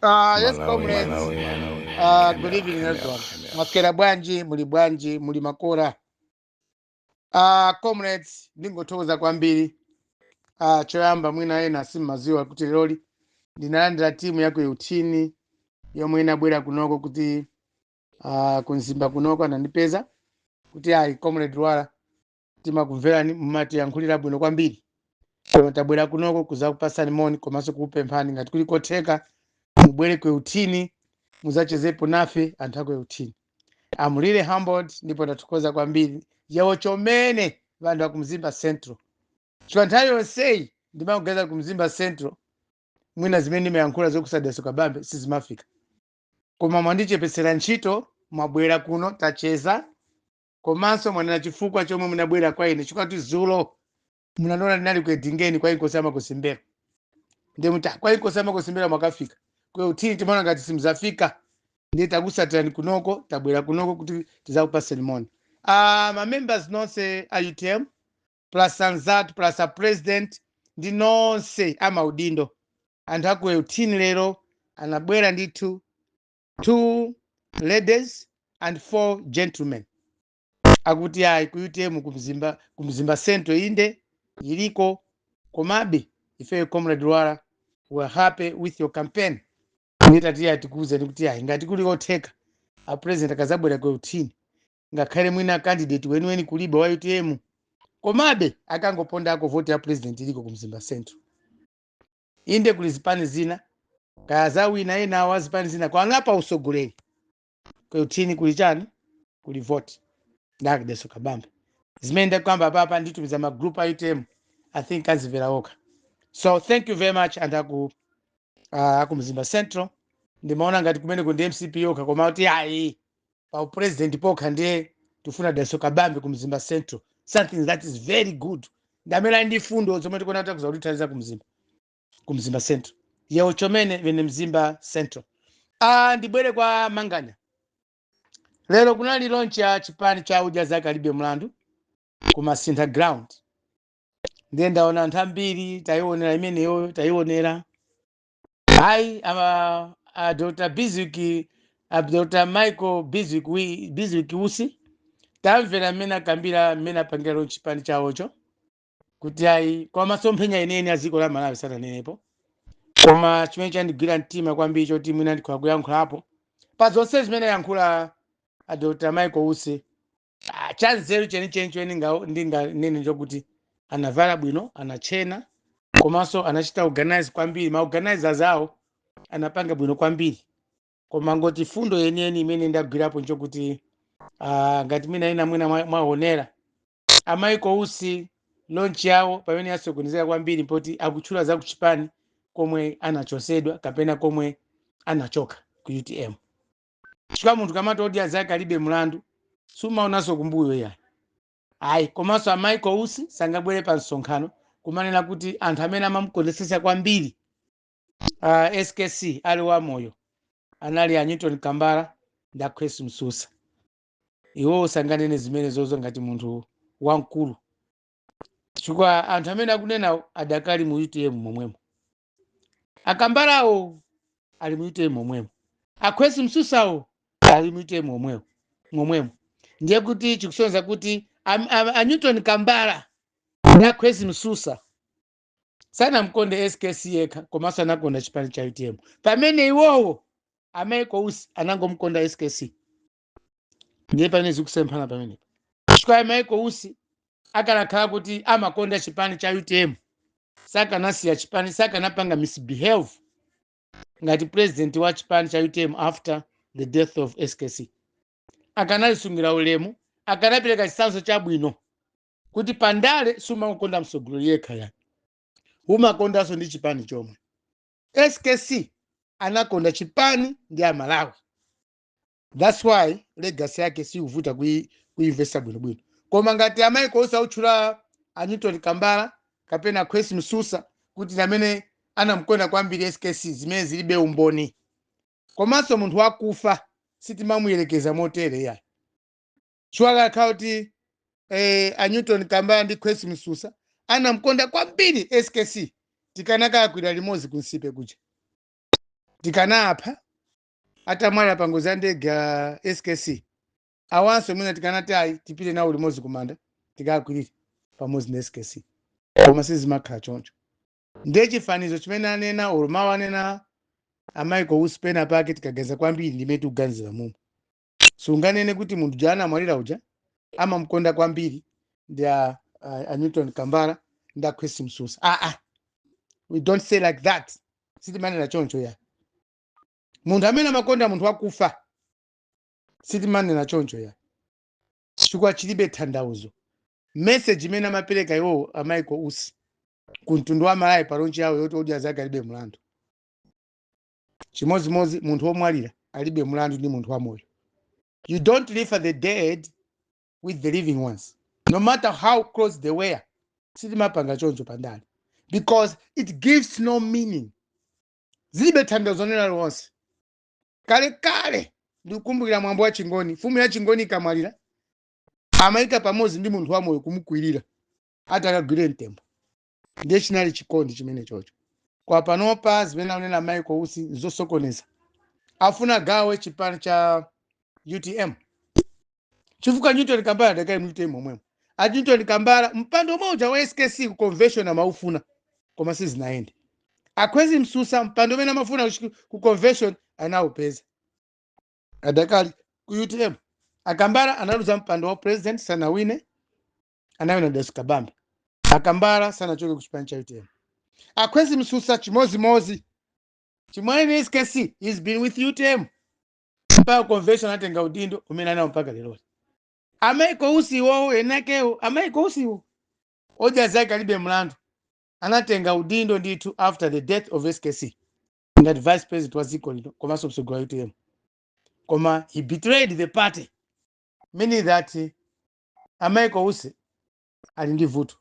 Yes, comrades. Good evening, everyone. Mwakera bwanji, muli makora. Comrades, ndingotoza kwambiri. Choyamba mwina ena simaziwa kuti loli ndinalandira timu yako yautini yomwe inabwera kunoko kuti kunzimba kunoko anandipeza kuti ayi comrade Lwala timakumverani mumatiyankhulira bwino kwambiri. So tabwera kunoko kuzakupasani moni komanso kupemphani ngati kuli kotheka mubwere kweutini muzachezepo nafe anthu ako yautini. I'm really humbled ndipo ndathokoza kwambiri yawo chomene vanhu vakumzimba central chifukwa nthawi yonseyi ndimakugeza kumzimba central mwina zimene ndimayankhula zokusadesa kabambe sizimafika koma mwandichepesera ntchito mwabwera kuno tacheza komanso mwanena chifukwa chomwe munabwera kwa ine chifukwa kuti zulo munanona ndinali kwedingeni kwa inkosi amakusimbera ndimuti kwa inkosi amakusimbera mwakafika kweutini timaona ngati simuzafika ndiye takusatirani kunoko tabwera kunoko kuti tizakupaseni moni. Ma members nonse a UTM plus anzathu plus a president ndi nonse amaudindo anthu aku yautini lero anabwera ndithu 2 ladies and 4 gentlemen akuti ayi ku UTM kumzimba central inde iliko komabe ife comrade Lwala we are happy with your campaign. Nditatiya tikuuzeni kuti ayi ngati kuli kotheka a president akazabwera kweutini ngakhale mwina candidate weniweni kulibe wa UTM komabe akangopondako voti ya president iliko kumzimba central inde kuli zipani zina kaya zawina ena wa zipani zina kwang'apa usogoleri kweutini kuli chani kuli voti ndakideso kabambe zimene ndakwamba papa nditumiza magroup a UTM I think azimvera okha. So thank you very much and akumzimba central ndimaona ngati kumeneko ndi MCP yokha koma kuti ayi pa president pokha ndiye tifuna daso kabambe kumzimba central something that is very good ndamela ndi fundo zomwe tikuona kuti kuzakutithandiza kumzimba central yewo chomene vene mzimba central. Ndibwere kwa Manganya lero kunali launch ya chipani cha Udya Zake Alibe Mlandu kuma Sintha ground ndiye ndaona anthu ambiri tayionera imeneyo tayionera hayi Dr. Bizwiki Dr. Michael Bizwiki Usi tamvera mmene akambira mmene apangira launch chipani chawocho kuti ayi kwa masomphenya ineni aziko la Malawi satanenepo koma chimene chandigwira mtima kwambiri choti mwina ndikhola kuyankhulapo pa zonse zimene yankhula Dr. Michael Usi chanzeru chenicheni ndinganene chokuti anavala bwino anachena komanso anachita organize kwambiri maorganizers awo anapanga bwino kwambiri koma ngoti fundo yeniyeni imene ndagwirapo nchokuti ngati mina ina mwina mwaonera Michael Usi launch yawo pamene yasokonezera kwambiri poti akutchula za kuchipani komwe anachosedwa kapena komwe anachoka ku UTM chifukwa munthu kamati Udya Zake Alibe Mlandu sumaonanso kumbuyo ya ayi komanso Michael Usi sangabwere pa msonkhano kumanena kuti anthu amene amamukondesesa kwambiri SKC ali wa moyo anali a Newton Kambala ndi Chris Msusa iwo sanganene zimene zozo ngati munthu wamkulu chifukwa anthu amene akunena adakali mu UTM momwemo akambalawo ali mu UTM momwemo Chris Msusawo ali mu UTM momwemo ndiye kuti chikusonyeza kuti a Newton Kambala na Chris Msusa sanamkonde SKC yekha komanso anakonda chipani cha UTM pamene iwowo Michael Usi anangomkonda SKC ndiye pamene zikusemphana pamene chifukwa Michael Usi akanakhala kuti amakonda chipani cha UTM sakanasiya chipani sakanapanga misbehave ngati president wa chipani cha UTM after the death of SKC akanalisungira ulemu akanapereka chitsanzo chabwino kuti pandale sumakonda msogoleri yekha yani umakondanso ndi chipani chomwe SKC anakonda chipani ndi Amalawi that's why legacy yake siuvuta kuinvesta bwinobwino koma ngati Michael Usi utchula a Newton Kambala kapena Chris Msusa kuti namene anamkonda kwambiri SKC zimene zilibe umboni komanso munthu wakufa sitimamuyelekeza motere ya chifukwa kuti a Newton Kambala ndi Chris Msusa anamkonda kwambiri SKC tikanaka akwira limodzi kunsipe kuja tikanapha atamwalira pangozi ya ndege ya SKC awanso mwina tikanati ayi tipite nawo limodzi kumanda tikakwirire pamodzi na SKC koma sizimakhala choncho. Ndiye chifanizo chimene anena olumawo anena amaiko usipena pake tikageza kwambiri ndimene tikuganizira mumu. Sunganene kuti munthu ja anamwalira uja amamukonda kwambiri ndi a Newton Kambala ndi a Kwesi Msusa. We don't say like that. Sitimanena choncho ya. Munthu amene amakonda munthu wakufa sitimanena choncho ya. Chifukwa chilibe tanthauzo. Message imene amapereka iwo amaiko usi ku mtundu wa Malawi palonchi yawo yoti odya zake alibe mlandu. Chimozimozi munthu womwalira alibe mlandu ndi munthu wamoyo. You don't live for the dead with the living ones, no matter how close they were. Sitimapanga choncho pandali because it gives no meaning. Zilibe tanthauzo nena lonse. Kale ndikukumbukira mwambo wa Chingoni, fumu ya Chingoni ikamwalira amayika pamodzi ndi munthu wamoyo kumukwirira ati akagwire mtembo. Ndiye chinali chikondi chimene chocho. Kwa panopa zimene anena Michael Usi zosokoneza. Afuna gawe chipani cha UTM. Chifukwa Newton Kambala ndakali mu UTM omwemo. A Newton Kambala mpando moja wa SKC ku convention amaufuna koma sizinaende. A Kwesi Msusa mpando mene amafuna ku convention anaupeza. Adakali ku UTM. Akambala analuza mpando wa president sana wine anawina Desu Kabambe. Akambala sana choke ku chipani cha UTM. A Kwesi Msusa chimozi chimwene SKC he's been with UTM mpaka convention atenga udindo umene anawo mpaka lero. Amaiko Usi wo enakeo amaiko Usi wo oja zake alibe mlandu anatenga udindo nditu after the death of SKC ngati vice president wa ziko lino komanso msogolo wa UTM. Koma he betrayed the party, meaning that amaiko Usi ali ndi vuto.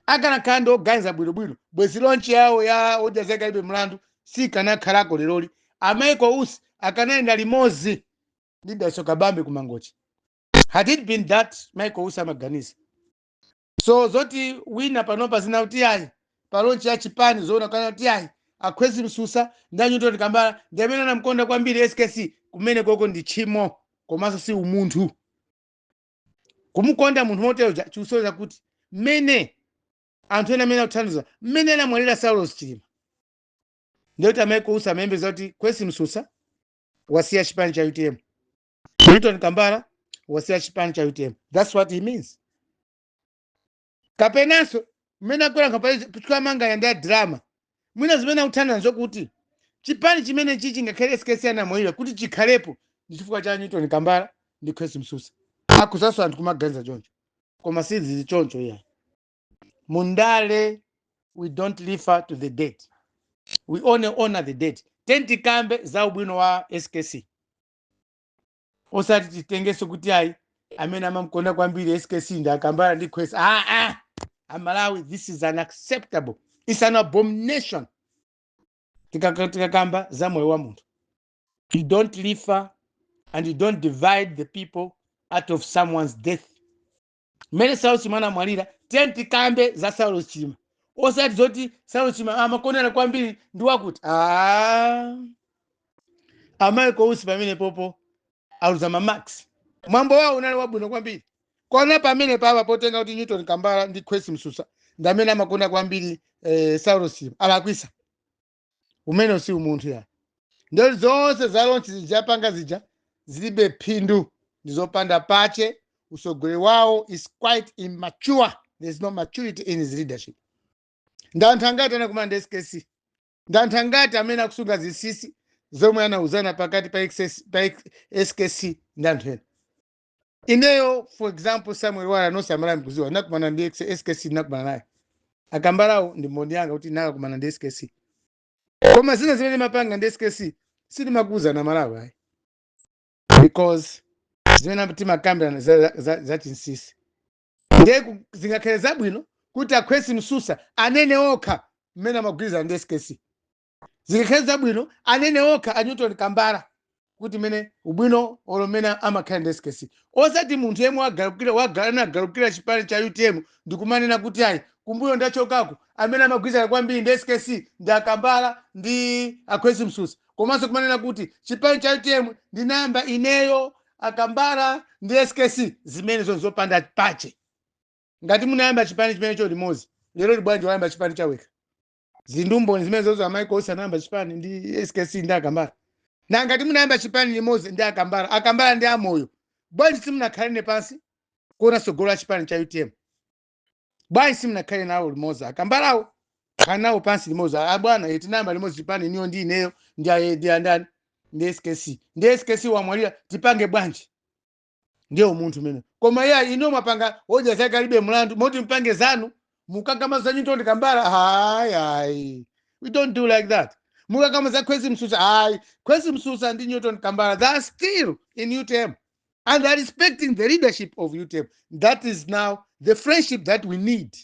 Akana kando oganiza bwinobwino bwezi lonchi yawo ya oja zake alibe mlandu si kanakhalako leroli. Amaiko Usi akanaenda limodzi ndi Desu Kabambe kumangochi. Had it been that, Michael Usi amaganiza. So zoti wina panopa zina utiayi palonchi ya chipani zona kana utiayi a Kwesi Msusa ndi Newton Kambala ndamene anamkonda kwambiri SKC kumene koko ndi chimo komanso si umunthu. Kumukonda munthu motero chiusoza kuti mmene anthu ena amene akuthandiza mmene anamwalira Saulos Chilima. Ndiyoti Michael Usi amayembeza kuti Kwesi Msusa wasiya chipani cha UTM. Newton Kambala wasiya chipani cha UTM. That's what he means. Kapenanso mmene akwera kapali kuchukua manga ya drama. Mwina zimene akuthandiza zokuti chipani chimene chichi ngakhale SKC anamwalira kuti chikhalepo ndi chifukwa cha Newton Kambala ndi Kwesi Msusa. Akuzaso anthu kumaganiza choncho. Koma sizili choncho ya. Mundale, we don't refer to the dead. We only honor the dead. Tenti kambe za ubwino wa SKC. Osati titengeso kuti ayi amene amamkonda kwambiri SKC ndi Kambala ndi Kwesi. Amalawi, this is unacceptable. It's an abomination. Tikakamba za moyo wa munthu. You don't refer and you don't divide the people out of someone's death. Mene Saulos Chilima anamwalira tenti kambe za Saulos Chilima. Osati zoti Saulos Chilima amakondana kwambiri ndi wakuti Amaiko Usi pamene popo aluza mamax. Mwambo wao unali wabwino kwambiri. Kona pamene papa potenga kuti Newton Kambala ndi Kwesi Msusa ndamene amakonda kwambiri Saulos Chilima alakwisa. Umene si umunthu ya. Ndio zonse zalonchi zijapanga zija zilibe phindu ndizopanda pache. Usogole wao is quite immature. There's no maturity in his leadership. Ndantangati anakumanda SKC. Ndantangati amene akusunga zisisi zomwe anauzana pakati pa SKC ndanthu ena. Ineyo for example Samuel Wala no samala mkuziwa nakumana ndi SKC nakumana naye. Akambalawo ndi mboni yanga kuti nakakumana ndi SKC. Koma zina zimene mapanga ndi SKC sili makuza na Malawi ayi. Because zimene apitima kambira za chinsisi. Ndiye zingakhale zabwino kuti a Kwesi Msusa anene okha mmene amagwirizana ndi SKC. Zingakhale zabwino anene okha a Newton Kambala kuti mene ubwino olomene amakhala ndi SKC. Osati munthu yemwe wagalukira chipani cha UTM ndikumanena kuti ayi kumbuyo ndachokako amene amagwirizana kwambiri ndi SKC ndi Akambala ndi Akwezi Msusa. Komanso kumanena kuti chipani cha UTM ndinayamba ineyo Akambala ndi SKC, zimene zopanda pache. Ngati munayamba chipani chimene cho limodzi, lero libwanji wayamba chipani chaweka. Zindumbo zimene zozo Michael Osa anayamba chipani ndi SKC ndi Akambala. Na ngati munayamba chipani limodzi ndi Akambala ndi amoyo, bwanji simunakhalene pansi kuona sogolo la chipani cha UTM. Bwanji simunakhale nawo limodzi. Akambalawo kanawo pansi limodzi. Bwana yetinayamba limodzi chipani niyo ndi ineyo ndi andani ndi SKC. Ndi SKC wamwalira tipange bwanji. Ndiyo munthu mene. Koma ya ino mapanga hoja zake alibe mlandu, moti mpange zanu mukakama zanyu ndi Kambala. Hayi. We don't do like that. Mukakama za Kwezi Msusa. Kwezi Msusa ndi Newton Kambala, they are still in UTM. And they are respecting the leadership of UTM. That is now the friendship that we need.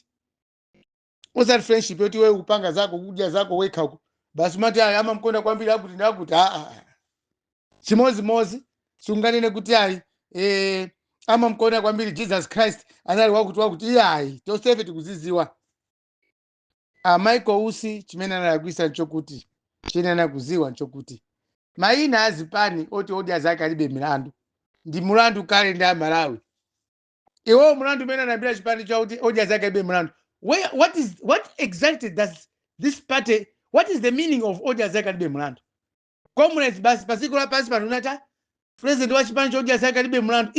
What's that friendship? Yoti wewe upanga zako kuja zako weka huko. Basi mati ama mkonda kwambira kuti ndakuti chimozi sunganene kuti ama mkonda kwambiri Jesus Christ anali wakuti tosefe tikuziziwa. Michael Usi chimene analagwisa nchokuti chimene anakuziwa nchokuti maina azipani oti azake alibe milandu. Ndi mulandu kale ndi Malawi. Iwo mulandu mena anambira chipani cha oti azake alibe milandu. What exactly does this party, what is the meaning of oti azake alibe milandu? Comrades basi pasiko la pasi panunata president wa chipani cha oti azake alibe milandu.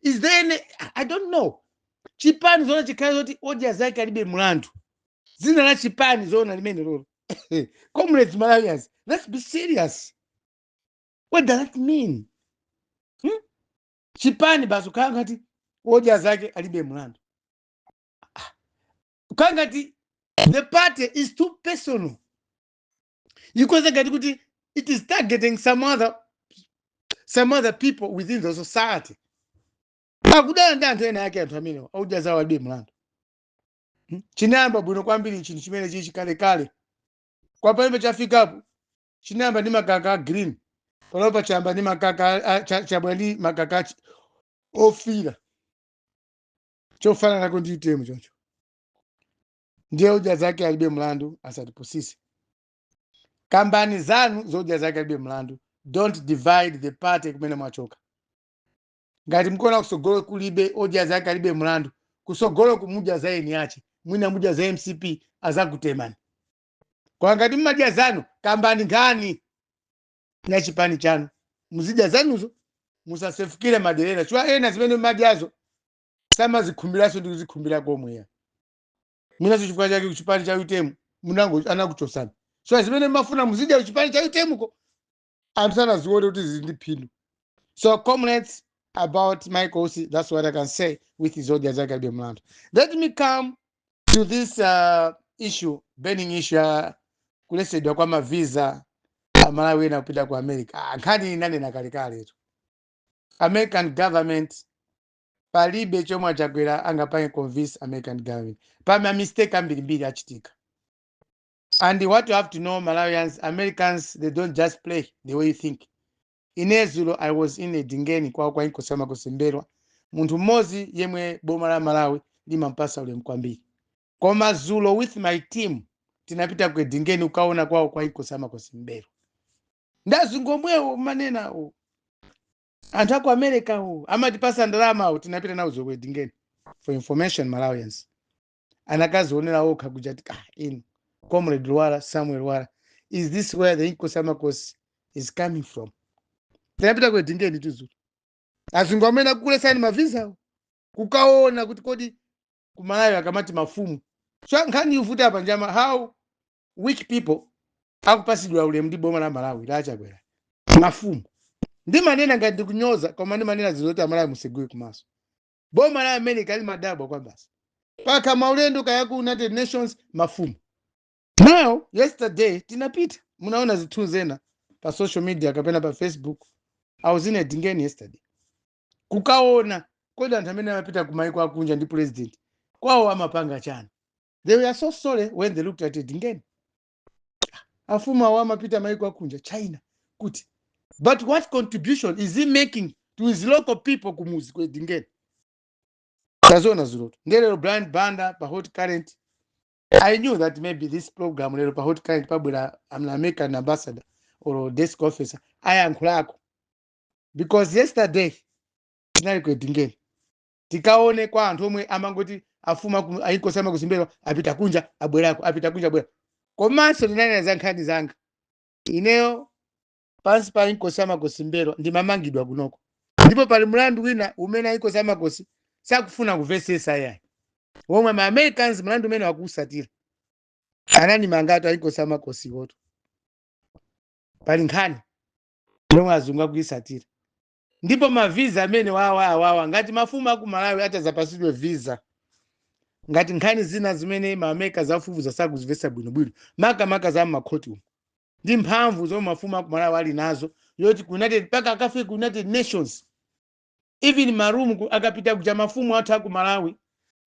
Is there any, I don't know. Chipani zona chikale oti azake alibe milandu. Zina la chipani zona limene lolo. Comrades Malawians, let's be serious. What does that mean? Chipani basi ukangati hoja zake alibe mlandu. Ukangati the party is too personal. Because kuti it is targeting some other people within the society. Akudana ndanto ena yake anthu amene hoja zawo alibe mlandu. Chinamba bwino kwambiri chinthu chimene chichi kale. Kwa pamene chafikapo chinamba ndi makaka green. Palopa chamba ndi makaka chabwa ndi makaka ofira. Chofana nako ndi UTM choncho. Ndiye hoja zake alibe mlandu asatipusise. Kambani zanu zoja zake alibe mlandu. Don't divide the party kumene mwachoka. Ngati mkona kusogolo kulibe hoja zake alibe mlandu. Kusogolo kumuja zaye ni ache. Mwina muja za MCP azakutemani. Kwa ngati mmaja zanu kambani ngani na chipani chanu. Muzija zanuzo musasefukire maderera. Chwa ena zimene mmajazo sama zikumbiraso ndi kuzikumbira komwe ya. Mwina chifukwa chake kuchipani cha UTM munango anakuchosana. So zimene mafuna muzija kuchipani cha UTM ko amsana ziwode kuti zindiphindu. So comrades, about Michael Osi, that's what I can say with his hoja zake alibe mlandu. Let me come to this issue, burning issue, kulesedwa kwa mavisa Malawi na kupita kwa America. Nkani nane na kalikale eto. American government palibe chomwe chakwera angapange convince American government. Pama mistake ambiri achitika. And what you have to know, Malawians, Americans, they don't just play the way you think. Inezulo, I was in a Dingeni kwa inkosama kusemberwa. Muntu mozi yemwe boma la Malawi limampasa ule mkwambiri. Koma Zulo with my team tinapita kwe Dingeni ukaona kwa inkosama kusemberwa. Ndazungomwe manena anthu aku America amatipasa ndalama tinapita nawo zokwe Dingeni. For information, Malawians. Anakazionera okha kujati inu Comrade Luara, Samuel Luara, is this where the Inkosamakos is coming from? Tinapita kwe Dingeni tuzu. Azungomena kule saini mavisa kukaona kuti kodi kumalawi akamati mafumu. So nkani uvuta apa njama how weak people akupasidwa ule mdi boma la Malawi lacha kwera. Mafumu. Ndi manena ngati kunyoza koma ndi manena ziloti Malawi musegwe kumaso. Boma la America ali madabo kwa basi. Paka maulendo kayaku United Nations mafumu. Now, yesterday tinapita. Munaona zitu zena pa social media kapena pa Facebook. I was in a Dingeni yesterday. Kukaona kodi anthu amene amapita kumaiko akunja ndi president kwawo amapanga chana. They were so sorry when they looked at it Dingeni. Afuma wa amapita maiko akunja China kuti. But what contribution is he making to his local people kumuzi kwe Dingeni? tazoona zuloto ndelero Brian Banda pa Hot Current. I knew that maybe this program lero pa Hot Current pabwera an American ambassador or desk officer ayankhulako, because yesterday tinali ku Edingeni tikaone kwa anthu omwe amangoti afuma ayikosama kuzimbero apita kunja abwerako apita kunja abwera. Komanso ndinanena za nkhani zanga ineyo pansi pa inkosama kusimbero ndimamangidwa kunoko, ndipo pali mlandu wina umene ayikosama kosi sakufuna kuvesesa yayi womwe ma Americans mlandu umene wakuusatira anani mangatu ayikosama kosi woto pali nkhani lomwe azungu akuisatira, ndipo maviza amene wawa ngati mafumu aku Malawi atazapasidwe visa ngati nkhani zina zimene ma Americans afufuza sakuzivesa bwinobwino makamaka za m'makhoti umu ndi mphamvu zomwe mafumu aku Malawi ali nazo yoti ku United paka akafike ku United Nations even marumu akapita kuja mafumu athu aku Malawi.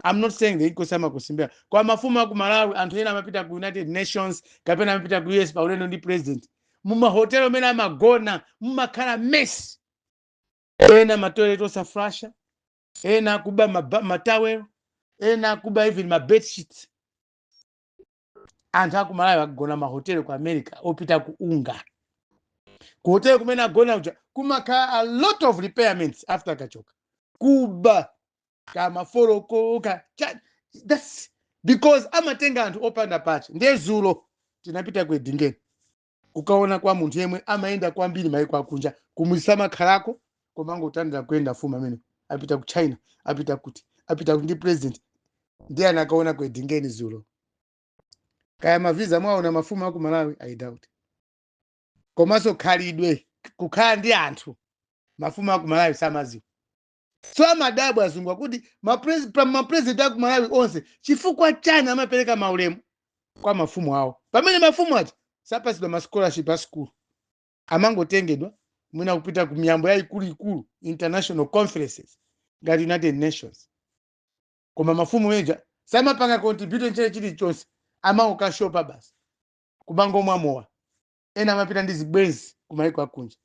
I'm not saying the inkosama kusimbera kwa mafumu aku Malawi anthu ena amapita ku United Nations kapena amapita ku US pa ulendo ndi president mumahotelo amene amagona mumakhala mess, ena matoilet osaflasha, ena kuba matawel, ena kuba even ma bedsheets. Anthu aku Malawi akugona mahotelo ku America opita ku unga ku hotelo kumene agona uja kumakhala a lot of repairments after kachoka kuba kama foroko that's because amatenga anthu opanda pacha. Ndiye zulo tinapita ku Edingeni kukaona kwa munthu yemwe amayenda kwambiri maiko akunja kumwisa makhalako komango utandira kuyenda fuma amene apita ku China apita kuti apita ndi president ndiye anakaona ku Edingeni zulo. Kaya maviza mwaona mafumu aku Malawi I doubt. Komanso khalidwe kukhala ndi anthu mafumu aku Malawi samaziwa. So amadabu azungu kuti mapresident aku Malawi onse chifukwa chani amapereka maulemu kwa mafumu awo pamene mafumu ati sapasidwa ma scholarship a school amangotengedwa mwina kupita ku miyambo yaikuluikulu international conferences ngati United Nations, koma mafumu meja samapanga contribution chene chilichonse amangokashopa basi kumangomwamowa. Ena amapita ndi zibwenzi kumaiko akunja,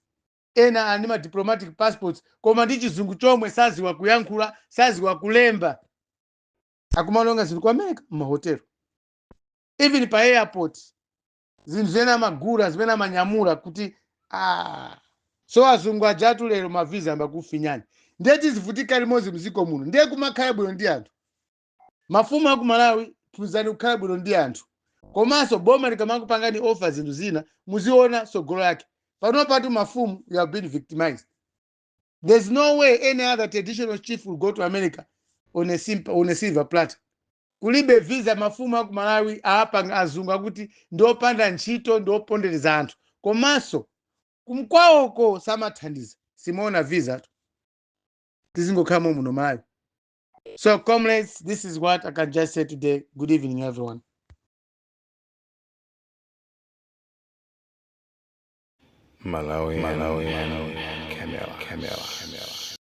ena ali ma diplomatic passports koma ndi chizungu chomwe saziwa kuyankhula saziwa kulemba akumalonga zinthu ku America m'mahotelo even pa airport zinthu zimene amagula zimene amanyamula kuti so azungu ajatu lero maviza ambakufinyani ndiye tizivutika limodzi mziko muno ndiye kumakhala bwino ndi anthu. Mafumu aku Malawi phunzani kukhala bwino ndi anthu komanso boma likamangopangani offer zinthu zina muziona sogolo yake. Pano patu mafumu you have been victimized. There's no way any other traditional chief will go to America on a silver platter. Kulibe visa mafumu aku Malawi aapanga azungu akuti ndiopanda ntchito ndiopondereza anthu komanso kumkwawoko samathandiza simaona visa tu tizingokhala muno Malawi. So comrades, this is what I can just say today. Good evening everyone. Malawi, Camilla.